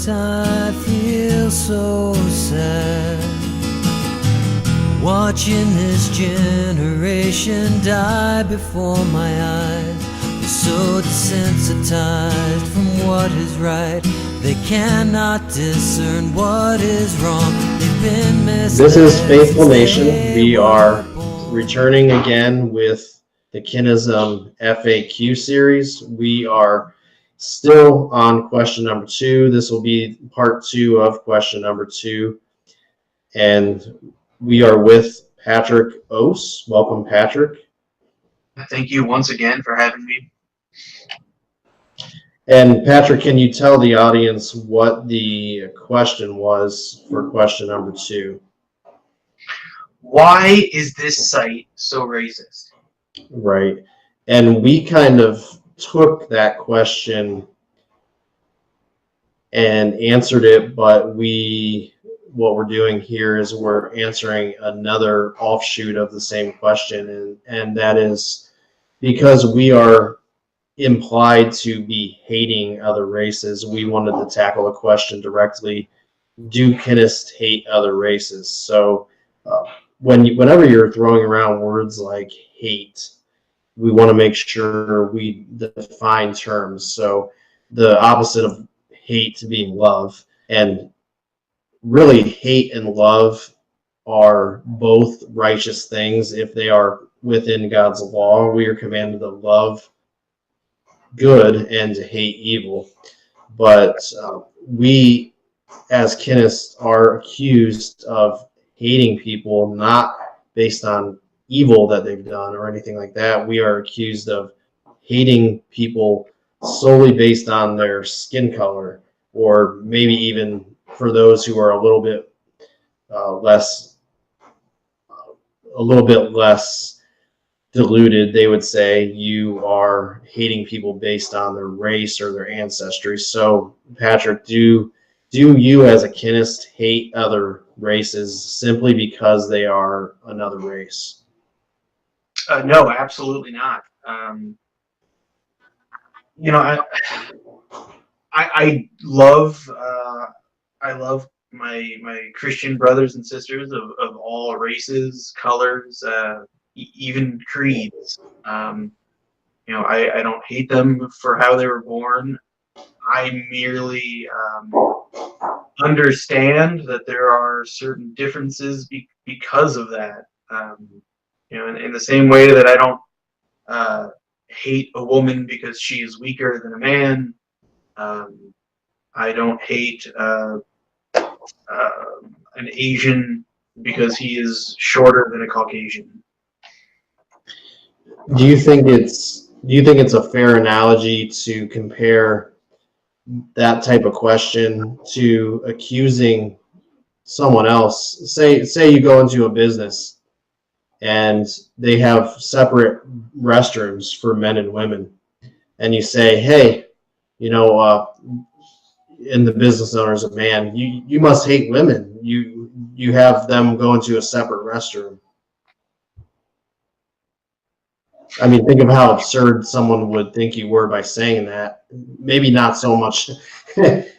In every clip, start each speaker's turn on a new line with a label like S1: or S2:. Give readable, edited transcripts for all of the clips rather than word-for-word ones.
S1: I feel so sad, watching this generation die before my eyes. They're so desensitized from what is right, they cannot discern what is wrong. They've been misled.
S2: This is Faithful Nation. We are returning again with the Kinism FAQ series. We are still on question number 2. This will be part 2 of question number 2. And we are with Patrik Os. Welcome, Patrik.
S3: Thank you once again for having me.
S2: And Patrik, can you tell the audience what the question was for question number 2?
S3: Why is this site so racist?
S2: Right. And we kind of took that question and answered it, but what we're doing here is we're answering another offshoot of the same question, and that is because we are implied to be hating other races, we wanted to tackle a question directly: do Kinists hate other races? So whenever you're throwing around words like hate, we want to make sure we define terms. So the opposite of hate being love, and really hate and love are both righteous things if they are within God's law. We are commanded to love good and to hate evil. But we as Kinists are accused of hating people not based on evil that they've done or anything like that. We are accused of hating people solely based on their skin color, or maybe even for those who are a little bit less diluted, they would say you are hating people based on their race or their ancestry. So, Patrik, do you as a Kinist hate other races simply because they are another race?
S3: No, absolutely not. I love my Christian brothers and sisters of all races, colors, even creeds. I don't hate them for how they were born. I merely understand that there are certain differences because of that. In the same way that I don't hate a woman because she is weaker than a man. I don't hate an Asian because he is shorter than a Caucasian.
S2: Do you think it's a fair analogy to compare that type of question to accusing someone else? Say you go into a business and they have separate restrooms for men and women, and you say, hey, and the business owner is a man, you must hate women. You have them go into a separate restroom. I mean, think of how absurd someone would think you were by saying that. Maybe not so much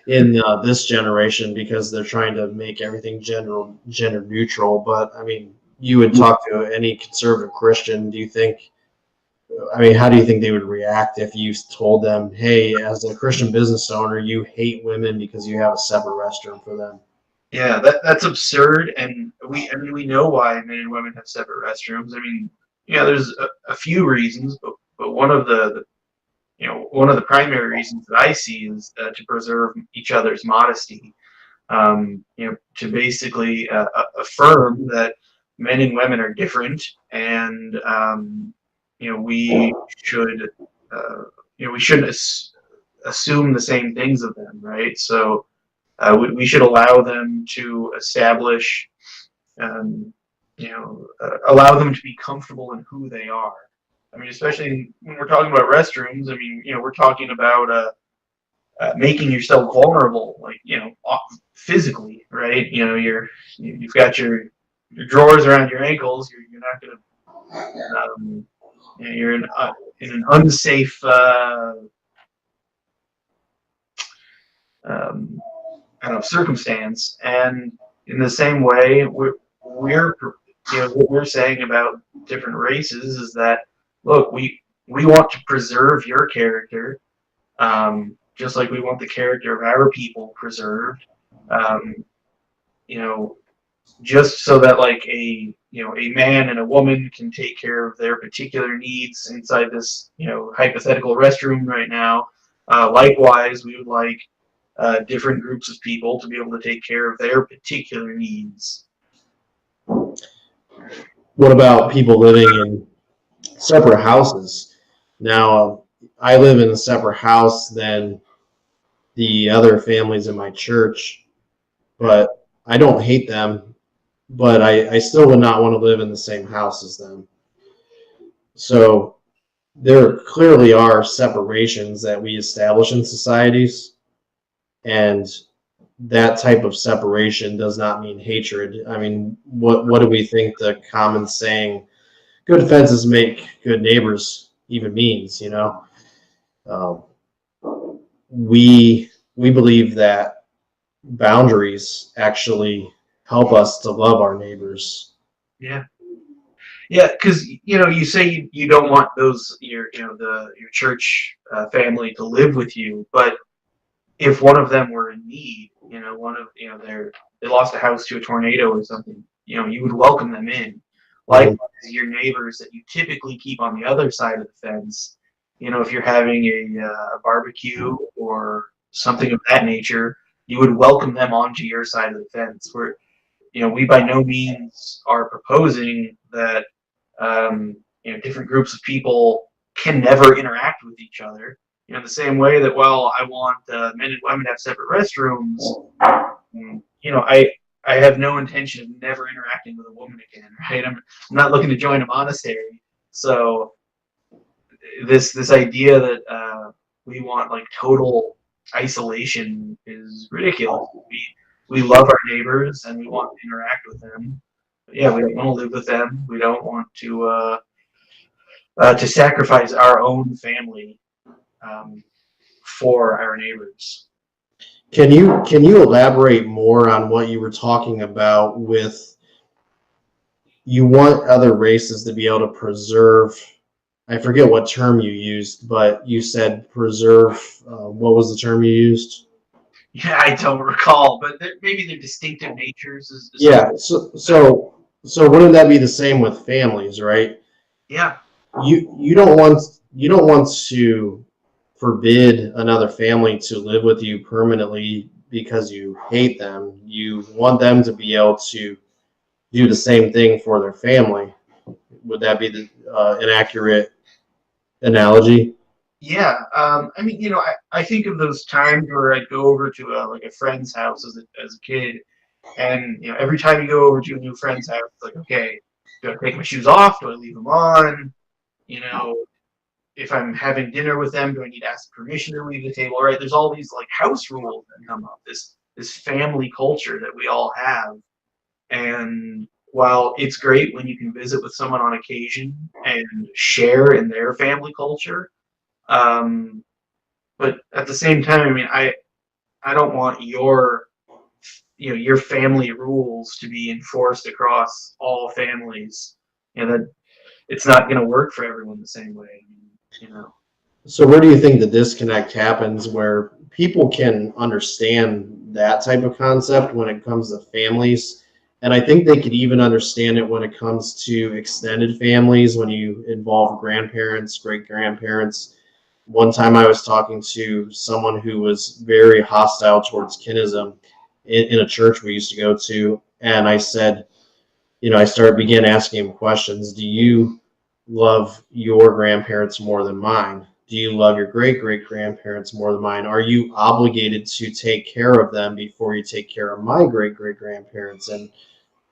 S2: in this generation because they're trying to make everything gender neutral. But I mean, you would talk to any conservative Christian. How do you think they would react if you told them, hey, as a Christian business owner, you hate women because you have a separate restroom for them?
S3: Yeah, that's absurd, and we know why men and women have separate restrooms. I mean, there's a few reasons, but one of the primary reasons that I see is to preserve each other's modesty. To basically affirm that men and women are different, and we shouldn't assume the same things of them, right? So we should allow them to establish, allow them to be comfortable in who they are. I mean, especially when we're talking about restrooms. I mean, we're talking about making yourself vulnerable, like physically, right? You've got your drawers around your ankles. You're not gonna. You're in an unsafe kind of circumstance. And in the same way, what we're saying about different races is that, look, we want to preserve your character, just like we want the character of our people preserved. Um, you know, just so that like a man and a woman can take care of their particular needs inside this hypothetical restroom right now. Likewise, we would like different groups of people to be able to take care of their particular needs.
S2: What about people living in separate houses? Now, I live in a separate house than the other families in my church, but I don't hate them, but I still would not want to live in the same house as them. So there clearly are separations that we establish in societies, and that type of separation does not mean hatred. I mean, what do we think the common saying, good fences make good neighbors, even means, you know? We believe that boundaries actually help us to love our neighbors.
S3: Yeah. Yeah, because you say you don't want your church family to live with you, but if one of them were in need, they lost a house to a tornado or something, you would welcome them in. Likewise, your neighbors that you typically keep on the other side of the fence, if you're having a barbecue or something of that nature, you would welcome them onto your side of the fence. Where we by no means are proposing that different groups of people can never interact with each other. The same way that, well, I want men and women to have separate restrooms. I have no intention of never interacting with a woman again, right? I'm not looking to join a monastery. So this idea that we want like total isolation is ridiculous. We love our neighbors and we want to interact with them. Yeah, we don't want to live with them. We don't want to sacrifice our own family for our neighbors.
S2: Can you elaborate more on what you were talking about with you want other races to be able to preserve? I forget what term you used, but you said preserve. What was the term you used?
S3: Yeah, I don't recall, but maybe their distinctive natures is
S2: yeah. So wouldn't that be the same with families, right?
S3: Yeah.
S2: You don't want to forbid another family to live with you permanently because you hate them. You want them to be able to do the same thing for their family. Would that be an accurate analogy?
S3: Yeah. I mean, I think of those times where I'd go over to a friend's house as a kid, and every time you go over to a new friend's house, it's like, okay, do I take my shoes off? Do I leave them on? If I'm having dinner with them, do I need to ask permission to leave the table? Right? There's all these like house rules that come up. This family culture that we all have, and while it's great when you can visit with someone on occasion and share in their family culture, but at the same time, I mean, I don't want your family rules to be enforced across all families. That it's not going to work for everyone the same way.
S2: So where do you think the disconnect happens where people can understand that type of concept when it comes to families? And I think they could even understand it when it comes to extended families, when you involve grandparents, great-grandparents. One time I was talking to someone who was very hostile towards Kinism in a church we used to go to, and I said, began asking him questions. Do you love your grandparents more than mine? Do you love your great-great-grandparents more than mine? Are you obligated to take care of them before you take care of my great-great-grandparents? And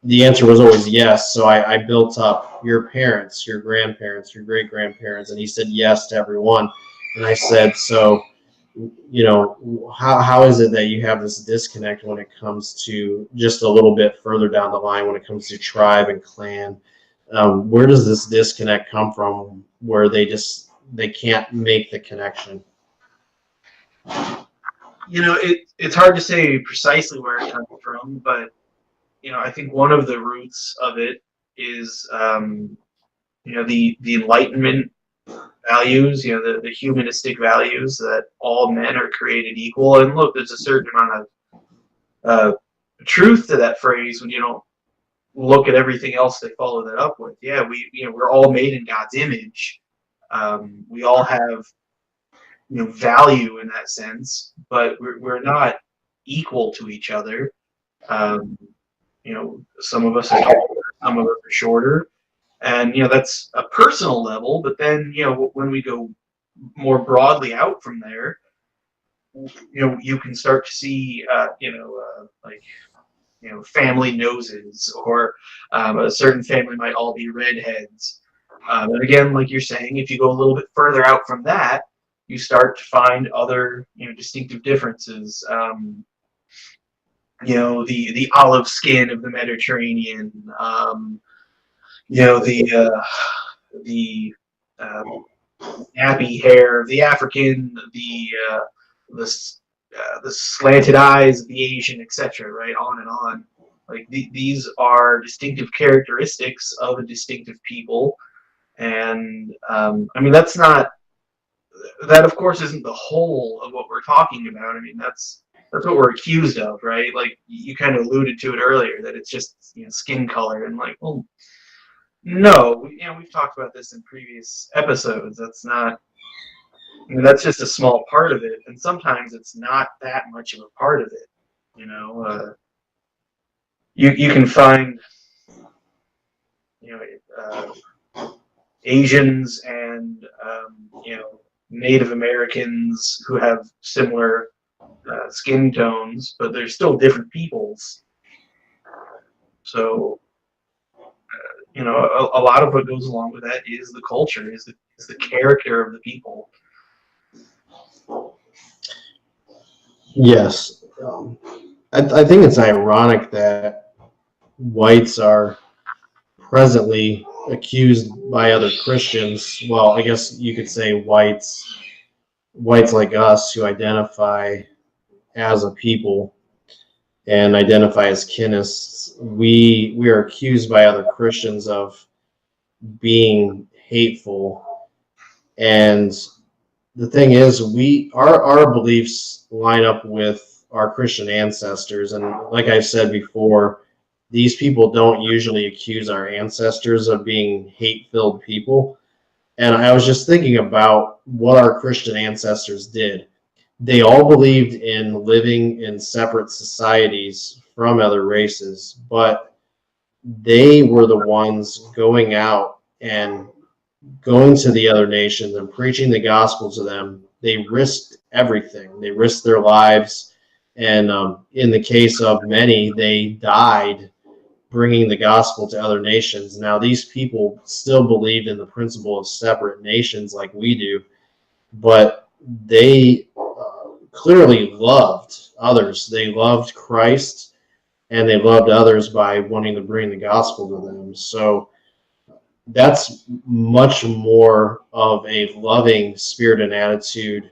S2: the answer was always yes. So I built up your parents, your grandparents, your great-grandparents, and he said yes to everyone. And I said, so, how is it that you have this disconnect when it comes to just a little bit further down the line when it comes to tribe and clan? Where does this disconnect come from where they can't make the connection?
S3: It's hard to say precisely where it comes from, but I think one of the roots of it is the Enlightenment values, the humanistic values that all men are created equal. And look, there's a certain amount of truth to that phrase when you don't look at everything else they follow that up with. Yeah, we're all made in God's image. We all have value in that sense, but we're not equal to each other. Some of us are taller, some of us are shorter, and that's a personal level. But then when we go more broadly out from there, you can start to see like family noses, or a certain family might all be redheads. And again, like you're saying, if you go a little bit further out from that, you start to find other distinctive differences. The olive skin of the Mediterranean. The nappy hair of the African, the slanted eyes of the Asian, etc. Right, on and on. Like these are distinctive characteristics of a distinctive people, and that of course isn't the whole of what we're talking about. I mean that's what we're accused of, right? Like you kind of alluded to it earlier, that it's just skin color, and like, well, no, we've talked about this in previous episodes. That's not. That's just a small part of it, and sometimes it's not that much of a part of it. You can find Asians and Native Americans who have similar skin tones, but they're still different peoples. So a lot of what goes along with that is the culture, is the character of the people.
S2: Yes. I think it's ironic that whites are presently accused by other Christians. Well, I guess you could say whites like us who identify as a people and identify as Kinists. We are accused by other Christians of being hateful, and the thing is, our beliefs line up with our Christian ancestors, and like I've said before, these people don't usually accuse our ancestors of being hate-filled people. And I was just thinking about what our Christian ancestors did. They all believed in living in separate societies from other races, but they were the ones going out and going to the other nations and preaching the gospel to them. They risked everything. They risked their lives. And in the case of many, they died bringing the gospel to other nations. Now, these people still believed in the principle of separate nations like we do, but they clearly loved others. They loved Christ, and they loved others by wanting to bring the gospel to them. So that's much more of a loving spirit and attitude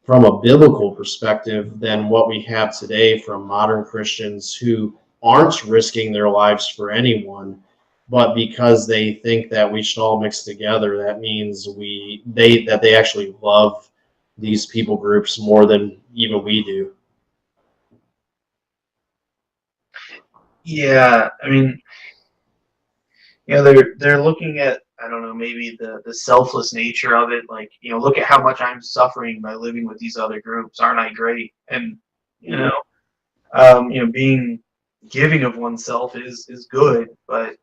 S2: from a biblical perspective than what we have today from modern Christians who aren't risking their lives for anyone, but because they think that we should all mix together, that means that they actually love these people groups more than even we do.
S3: Yeah, I mean, they're looking at, I don't know, maybe the selfless nature of it. Like, look at how much I'm suffering by living with these other groups. Aren't I great? And being giving of oneself is good, but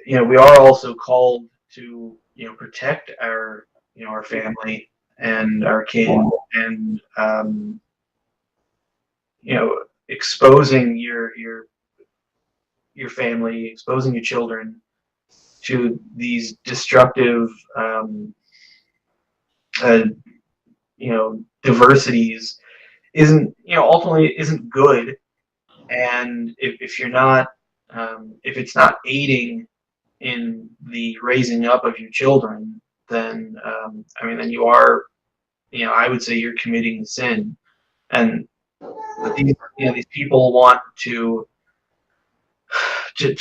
S3: we are also called to protect our our family and our kin, and exposing your family, exposing your children to these destructive diversities ultimately isn't good. And if you're not if it's not aiding in the raising up of your children, then then you are I would say you're committing the sin. And these people want to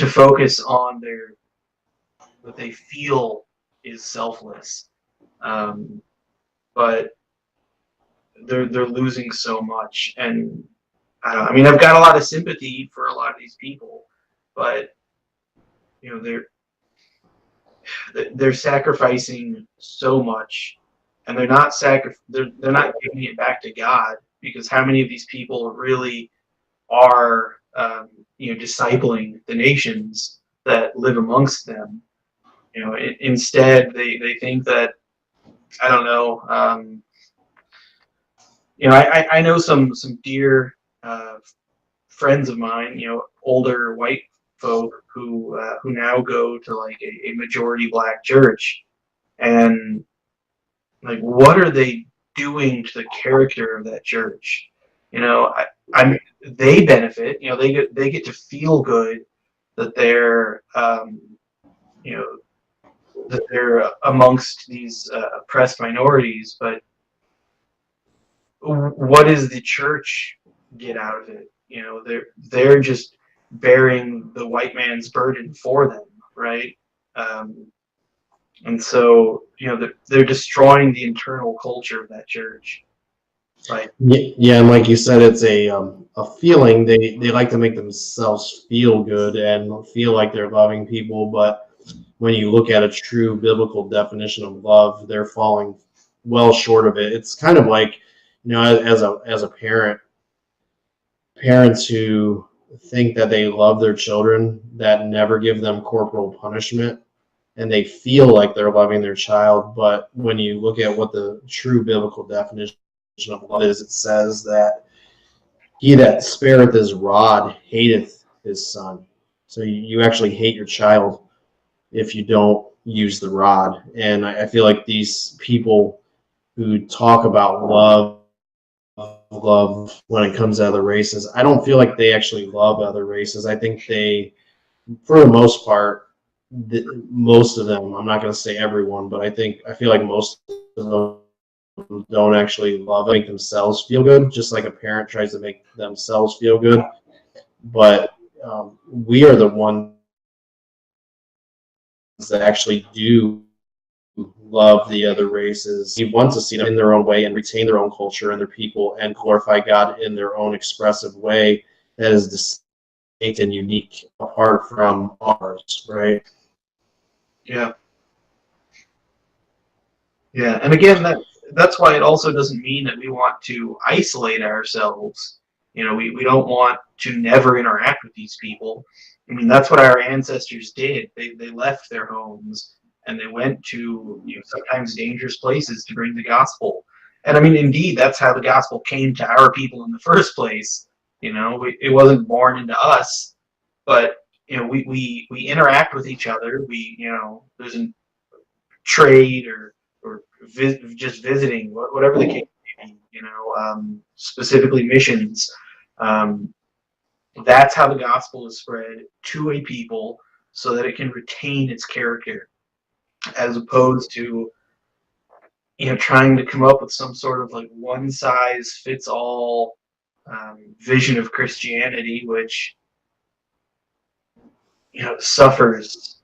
S3: focus on what they feel is selfless, but they're losing so much. And I mean, I've got a lot of sympathy for a lot of these people, but they're sacrificing so much, and they're not giving it back to God, because how many of these people really are discipling the nations that live amongst them? Instead they think that, I don't know. I know some dear friends of mine, older white folk who now go to like a majority black church, and like, what are they doing to the character of that church? They benefit. They get to feel good that they're amongst these oppressed minorities, but what does the church get out of it? They're just bearing the white man's burden for them, right? And so they're destroying the internal culture of that church. Right.
S2: Yeah, and like you said, it's a feeling. They like to make themselves feel good and feel like they're loving people, but when you look at a true biblical definition of love, they're falling well short of it. It's kind of like, as a parent, parents who think that they love their children that never give them corporal punishment, and they feel like they're loving their child, but when you look at what the true biblical definition of love is, it says that he that spareth his rod hateth his son. So you actually hate your child if you don't use the rod. And I feel like these people who talk about love when it comes to other races, I don't feel like they actually love other races. I think they, for the most part, most of them, I'm not going to say everyone, but I feel like most of them don't actually love it, make themselves feel good, just like a parent tries to make themselves feel good. But we are the ones that actually do love the other races. We want to see them in their own way and retain their own culture and their people and glorify God in their own expressive way that is distinct and unique apart from ours, right?
S3: Yeah. Yeah, and again, that's why it also doesn't mean that we want to isolate ourselves. We don't want to never interact with these people. I mean, that's what our ancestors did. They left their homes and they went to sometimes dangerous places to bring the gospel. And I mean, indeed, that's how the gospel came to our people in the first place. It wasn't born into us, but we interact with each other. There's a trade or just visiting, whatever the case may be. Specifically missions. That's how the gospel is spread to a people so that it can retain its character, as opposed to trying to come up with some sort of like one size fits all vision of Christianity, which suffers.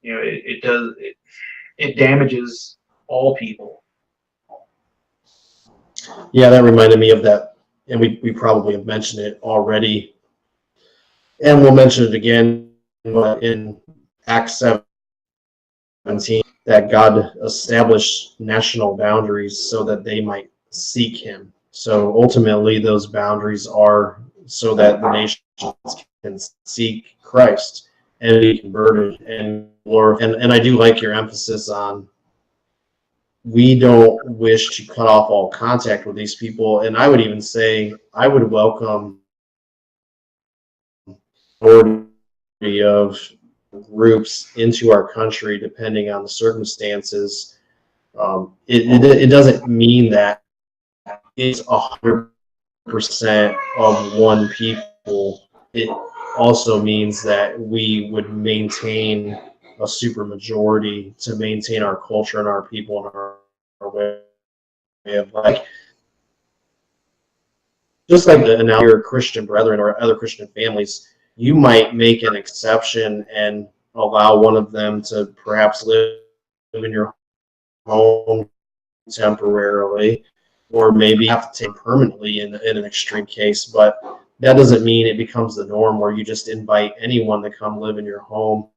S3: It damages all people.
S2: Yeah, that reminded me of that, and we probably have mentioned it already, and we'll mention it again, but in Acts 17, that God established national boundaries so that they might seek him. So ultimately, those boundaries are so that the nations can seek Christ and be converted and glorify. And I do like your emphasis on, we don't wish to cut off all contact with these people. And I would even say I would welcome of groups into our country depending on the circumstances. It doesn't mean that it's 100% of one people. It also means that we would maintain a super majority to maintain our culture and our people and our way of like, just like now your Christian brethren or other Christian families, you might make an exception and allow one of them to perhaps live in your home temporarily, or maybe have to take permanently in an extreme case. But that doesn't mean it becomes the norm where you just invite anyone to come live in your home.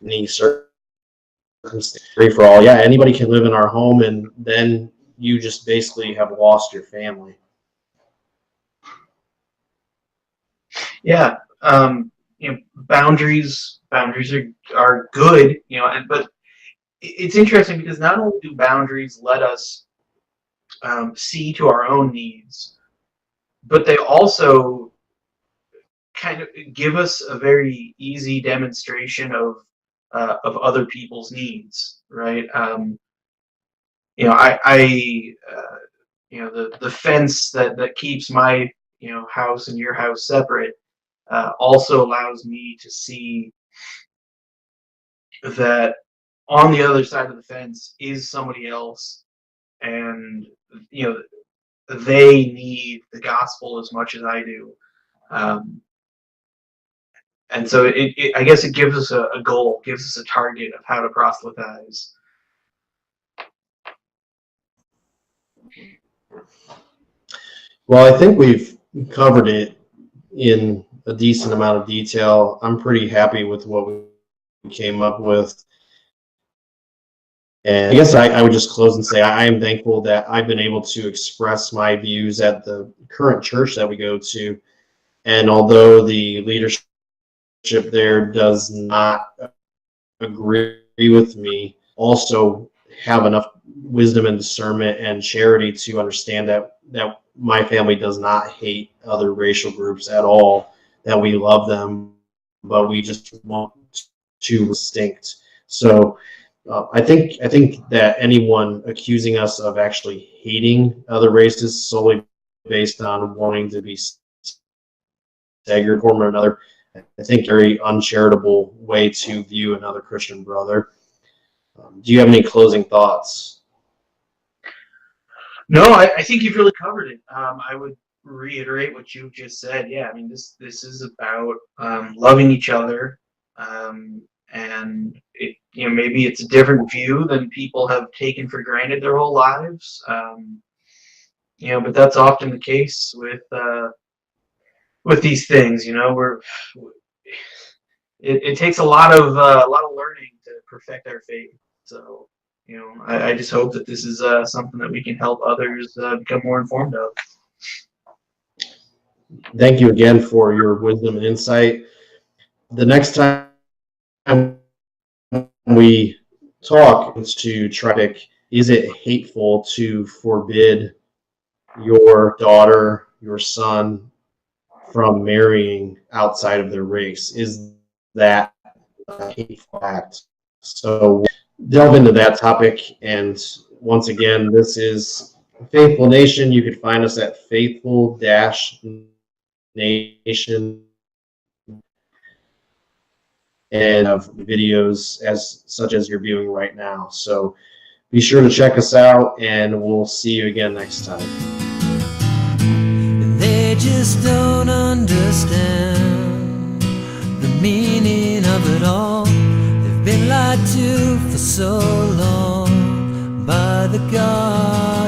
S2: Any circumstance, free for all. Yeah, anybody can live in our home, and then you just basically have lost your family.
S3: Yeah, boundaries are good, but it's interesting because not only do boundaries let us see to our own needs, but they also kind of give us a very easy demonstration of other people's needs, right? The fence that keeps my house and your house separate also allows me to see that on the other side of the fence is somebody else, and they need the gospel as much as I do, and so I guess it gives us a goal, gives us a target of how to proselytize.
S2: Well, I think we've covered it in a decent amount of detail. I'm pretty happy with what we came up with. And I guess I would just close and say I am thankful that I've been able to express my views at the current church that we go to. And although the leadership there does not agree with me, also have enough wisdom and discernment and charity to understand that my family does not hate other racial groups at all, that we love them, but we just want to distinct. So I think that anyone accusing us of actually hating other races solely based on wanting to be staggered from another, I think very uncharitable way to view another Christian brother. Do you have any closing thoughts?
S3: No, I think you've really covered it. I would reiterate what you just said. Yeah, I mean, this is about loving each other, and it, maybe it's a different view than people have taken for granted their whole lives. But that's often the case with these things. It takes a lot of learning to perfect our faith. So, I just hope that this is something that we can help others become more informed of.
S2: Thank you again for your wisdom and insight. The next time we talk is to try to, is it hateful to forbid your daughter, your son from marrying outside of their race? Is that a hateful act? So delve into that topic. And once again, this is Faithful Nation. You can find us at faithful-nation and of videos such as you're viewing right now. So be sure to check us out, and we'll see you again next time.
S1: They just don't understand the meaning of it all. They've been lied to for so long by the God